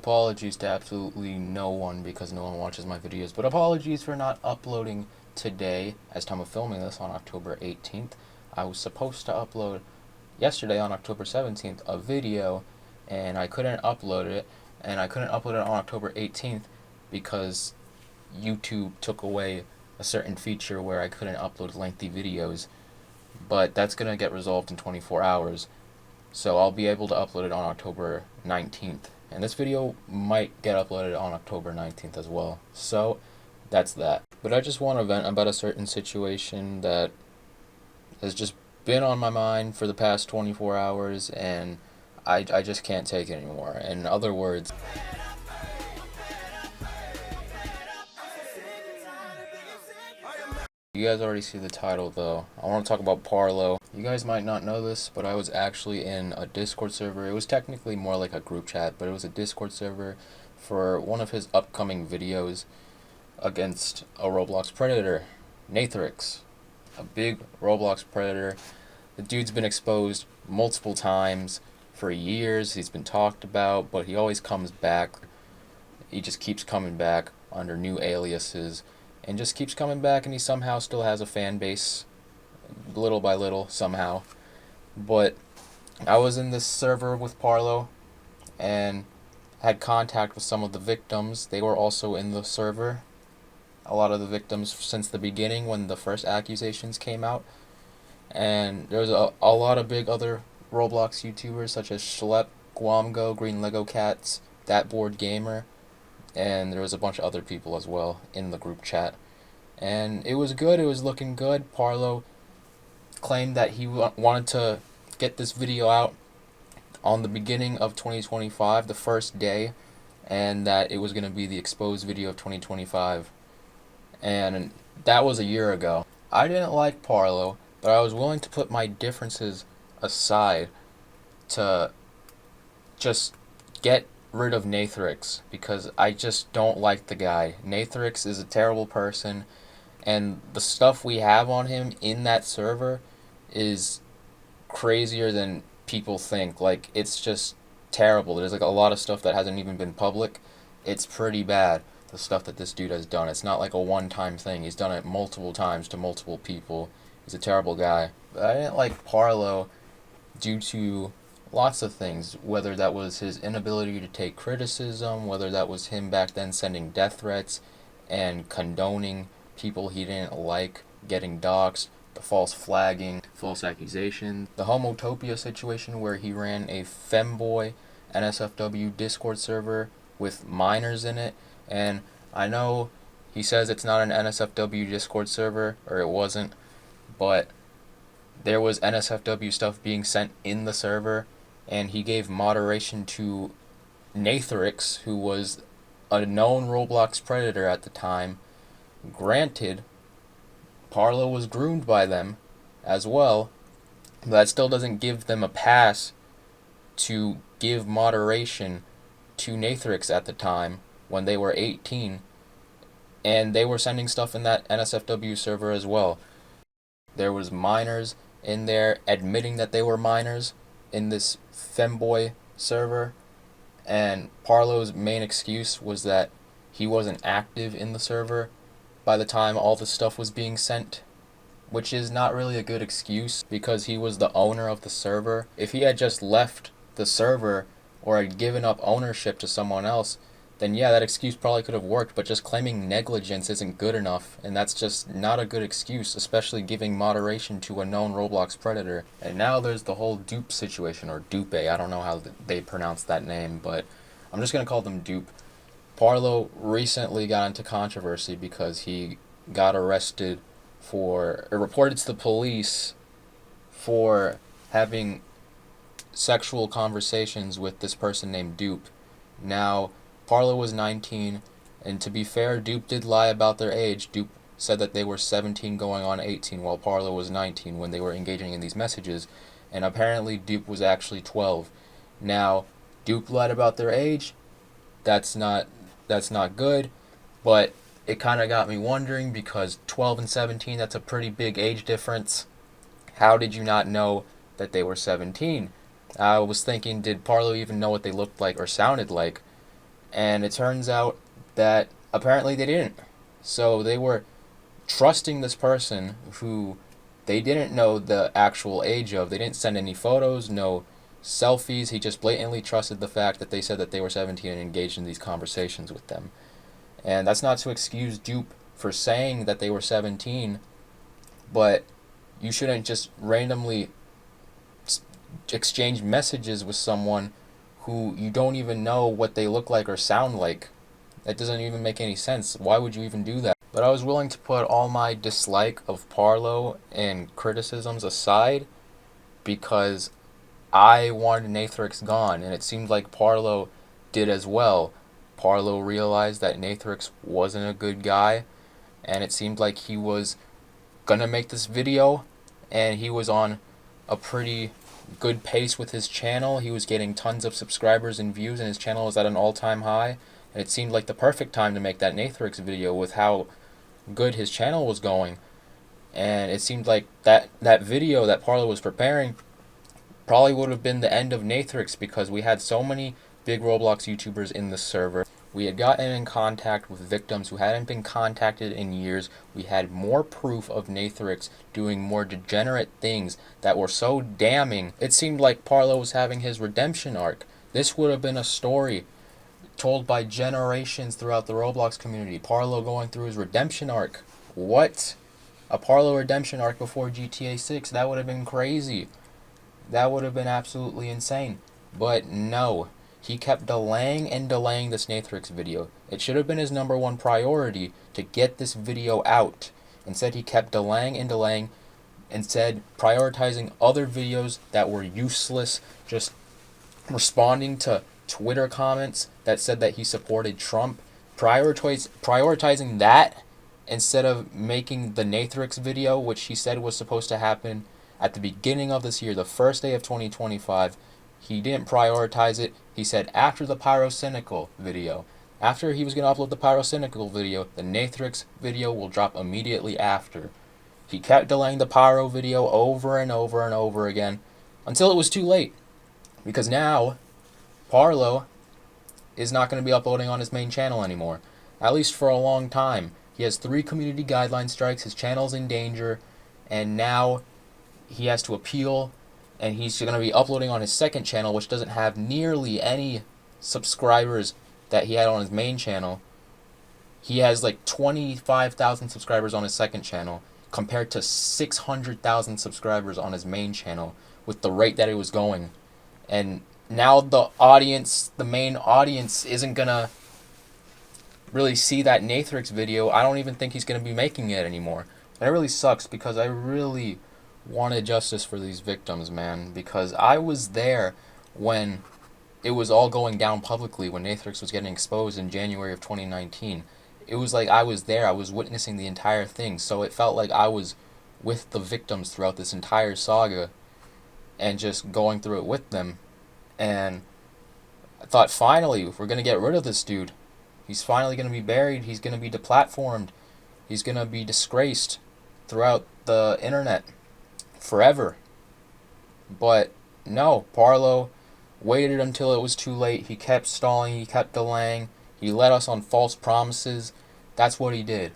Apologies to absolutely no one because no one watches my videos, but apologies for not uploading today as time of filming this on October 18th. I was supposed to upload yesterday on October 17th a video and I couldn't upload it, and I couldn't upload it on October 18th because YouTube took away a certain feature where I couldn't upload lengthy videos, but that's going to get resolved in 24 hours. So I'll be able to upload it on October 19th. And this video might get uploaded on October 19th as well. So that's that. But I just want to vent about a certain situation that has just been on my mind for the past 24 hours, and I just can't take it anymore. In other words, you guys already see the title though. I want to talk about Parlo. You guys might not know this, but I was actually in a Discord server. It was technically more like a group chat, but it was a Discord server for one of his upcoming videos against a Roblox predator, Nathrix. A big Roblox predator. The dude's been exposed multiple times for years. He's been talked about, but he always comes back. He just keeps coming back under new aliases and just keeps coming back, and he somehow still has a fan base, little by little, somehow. But I was in this server with Parlo and had contact with some of the victims. They were also in the server. A lot of the victims since the beginning when the first accusations came out. And there's a lot of big other Roblox YouTubers such as Schlep, Guamgo, Green Lego Cats, That Board Gamer, and there was a bunch of other people as well in the group chat. And it was good, it was looking good. Parlo claimed that he wanted to get this video out on the beginning of 2025, the first day, and that it was going to be the exposed video of 2025. And that was a year ago. I didn't like Parlo, but I was willing to put my differences aside to just get rid of Nathrix, because I just don't like the guy. Nathrix is a terrible person, and the stuff we have on him in that server is crazier than people think. Like, it's just terrible. There's like a lot of stuff that hasn't even been public. It's pretty bad, the stuff that this dude has done. It's not like a one-time thing. He's done it multiple times to multiple people. He's a terrible guy. But I didn't like Parlo due to lots of things, whether that was his inability to take criticism, whether that was him back then sending death threats and condoning people he didn't like getting doxxed, the false flagging, false accusation, the Homotopia situation where he ran a femboy NSFW Discord server with minors in it. And I know he says it's not an NSFW Discord server, or it wasn't, but there was NSFW stuff being sent in the server, and he gave moderation to Nathrix, who was a known Roblox predator at the time. Granted, Parlo was groomed by them as well, but that still doesn't give them a pass to give moderation to Nathrix at the time when they were 18, and they were sending stuff in that NSFW server as well. There was minors in there admitting that they were minors in this femboy server, and Parlo's main excuse was that he wasn't active in the server by the time all the stuff was being sent, which is not really a good excuse because he was the owner of the server. If he had just left the server or had given up ownership to someone else, then yeah, that excuse probably could have worked, but just claiming negligence isn't good enough, and that's just not a good excuse, especially giving moderation to a known Roblox predator. And now there's the whole Dupe situation, or Dupe, I don't know how they pronounce that name, but I'm just going to call them Dupe. Parlo recently got into controversy because he got arrested for, or reported to the police for having sexual conversations with this person named Dupe. Now, Parlo was 19, and to be fair, Dupe did lie about their age. Dupe said that they were 17 going on 18, while Parlo was 19 when they were engaging in these messages, and apparently Dupe was actually 12. Now, Dupe lied about their age. That's not good, but it kind of got me wondering, because 12 and 17, that's a pretty big age difference. How did you not know that they were 17? I was thinking, did Parlo even know what they looked like or sounded like? And it turns out that apparently they didn't. So they were trusting this person who they didn't know the actual age of. They didn't send any photos, no selfies. He just blatantly trusted the fact that they said that they were 17 and engaged in these conversations with them. And that's not to excuse Dupe for saying that they were 17, but you shouldn't just randomly exchange messages with someone who you don't even know what they look like or sound like. That doesn't even make any sense. Why would you even do that? But I was willing to put all my dislike of Parlo and criticisms aside because I wanted Nathrix gone, and it seemed like Parlo did as well. Parlo realized that Nathrix wasn't a good guy, and it seemed like he was gonna make this video, and he was on a pretty good pace with his channel. He was getting tons of subscribers and views, and his channel was at an all-time high. And it seemed like the perfect time to make that Nathrix video with how good his channel was going. And it seemed like that video that Parlo was preparing probably would have been the end of Nathrix because we had so many big Roblox YouTubers in the server. We had gotten in contact with victims who hadn't been contacted in years. We had more proof of Nathrix doing more degenerate things that were so damning. It seemed like Parlo was having his redemption arc. This would have been a story told by generations throughout the Roblox community. Parlo going through his redemption arc. What? A Parlo redemption arc before GTA 6? That would have been crazy. That would have been absolutely insane. But no. He kept delaying and delaying this Nathrix video. It should have been his #1 priority to get this video out. Instead, he kept delaying and delaying, instead prioritizing other videos that were useless, just responding to Twitter comments that said that he supported Trump, prioritizing that instead of making the Nathrix video, which he said was supposed to happen at the beginning of this year, the first day of 2025. He didn't prioritize it. He said after the Pyrocynical video. After he was going to upload the Pyrocynical video, the Nathrix video will drop immediately after. He kept delaying the Pyro video over and over and over again until it was too late. Because now, Parlo is not going to be uploading on his main channel anymore. At least for a long time. He has 3 community guideline strikes, his channel's in danger, and now he has to appeal, and he's going to be uploading on his second channel, which doesn't have nearly any subscribers that he had on his main channel. He has like 25,000 subscribers on his second channel, compared to 600,000 subscribers on his main channel, with the rate that it was going. And now the main audience, isn't going to really see that Nathrix video. I don't even think he's going to be making it anymore. And it really sucks because I really wanted justice for these victims, man, because I was there when it was all going down publicly, when Nathrix was getting exposed in January of 2019. It was like I was there, I was witnessing the entire thing, so it felt like I was with the victims throughout this entire saga and just going through it with them. And I thought, finally, we're going to get rid of this dude. He's finally going to be buried, he's going to be deplatformed, he's going to be disgraced throughout the internet forever. But no, Parlo waited until it was too late. He kept stalling, he kept delaying, he led us on false promises. That's what he did.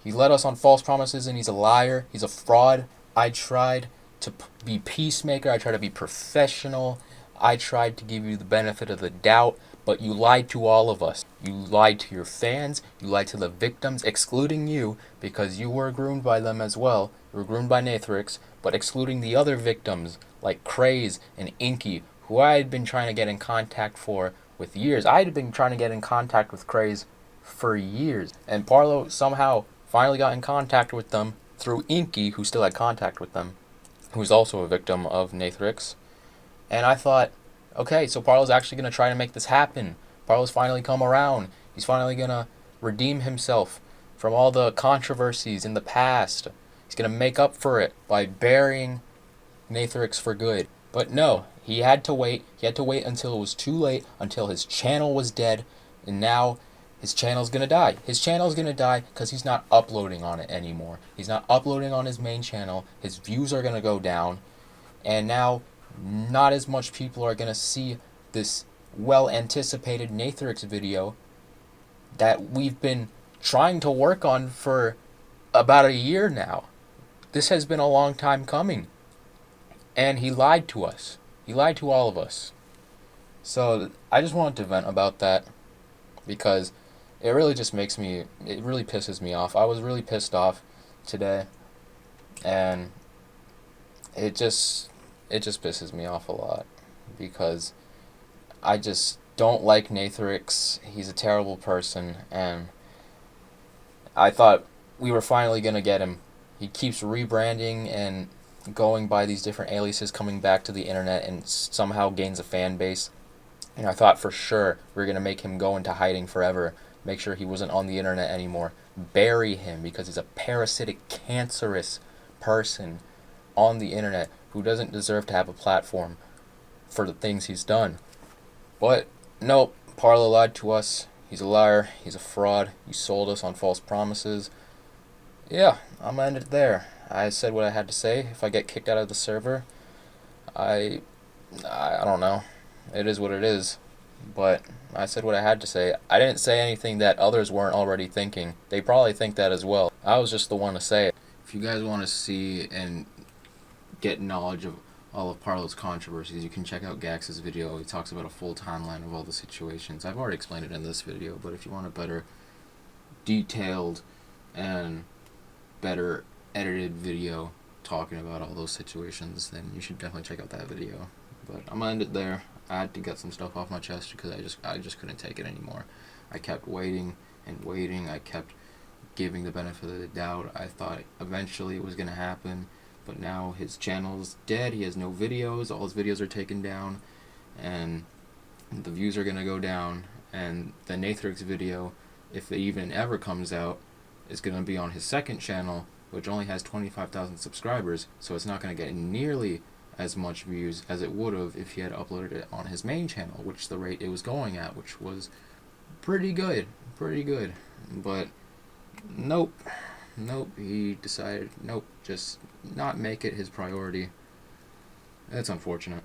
He led us on false promises, and he's a liar, he's a fraud. I tried to be peacemaker, I tried to be professional, I tried to give you the benefit of the doubt, but you lied to all of us. You lied to your fans, you lied to the victims, excluding you, because you were groomed by them as well. You were groomed by Nathrix, but excluding the other victims, like Craze and Inky, who I had been trying to get in contact for with years. I had been trying to get in contact with Craze for years. And Parlo somehow finally got in contact with them through Inky, who still had contact with them, who's also a victim of Nathrix. And I thought, okay, so Parlo's actually going to try to make this happen. Parlo's finally come around. He's finally going to redeem himself from all the controversies in the past. He's going to make up for it by burying Nathrix for good. But no, he had to wait. He had to wait until it was too late, until his channel was dead, and now his channel's going to die. His channel's going to die because he's not uploading on it anymore. He's not uploading on his main channel. His views are going to go down, and now not as much people are going to see this well-anticipated Nathrix video that we've been trying to work on for about a year now. This has been a long time coming. And he lied to us. He lied to all of us. So I just wanted to vent about that because it really just it really pisses me off. I was really pissed off today, and it just pisses me off a lot because I just don't like Nathrix. He's a terrible person, and I thought we were finally gonna get him. He keeps rebranding and going by these different aliases, coming back to the internet, and somehow gains a fan base. And I thought for sure we were gonna make him go into hiding forever, make sure he wasn't on the internet anymore, bury him because he's a parasitic, cancerous person on the internet who doesn't deserve to have a platform for the things he's done. But nope, Parlo lied to us. He's a liar. He's a fraud. He sold us on false promises. Yeah, I'm gonna end it there. I said what I had to say. If I get kicked out of the server, I don't know. It is what it is. But I said what I had to say. I didn't say anything that others weren't already thinking. They probably think that as well. I was just the one to say it. If you guys want to see and get knowledge of all of Parlo's controversies, you can check out Gax's video. He talks about a full timeline of all the situations. I've already explained it in this video, but if you want a better detailed and better edited video talking about all those situations, then you should definitely check out that video. But I'm gonna end it there. I had to get some stuff off my chest because I just couldn't take it anymore. I kept waiting and waiting. I kept giving the benefit of the doubt. I thought eventually it was gonna happen, but now his channel's dead. He has no videos. All his videos are taken down, and the views are gonna go down. And the Nathrix video, if it even ever comes out, is gonna be on his second channel, which only has 25,000 subscribers. So it's not gonna get nearly as much views as it would have if he had uploaded it on his main channel, which the rate it was going at, which was pretty good. But nope, he decided, nope, just not make it his priority. That's unfortunate.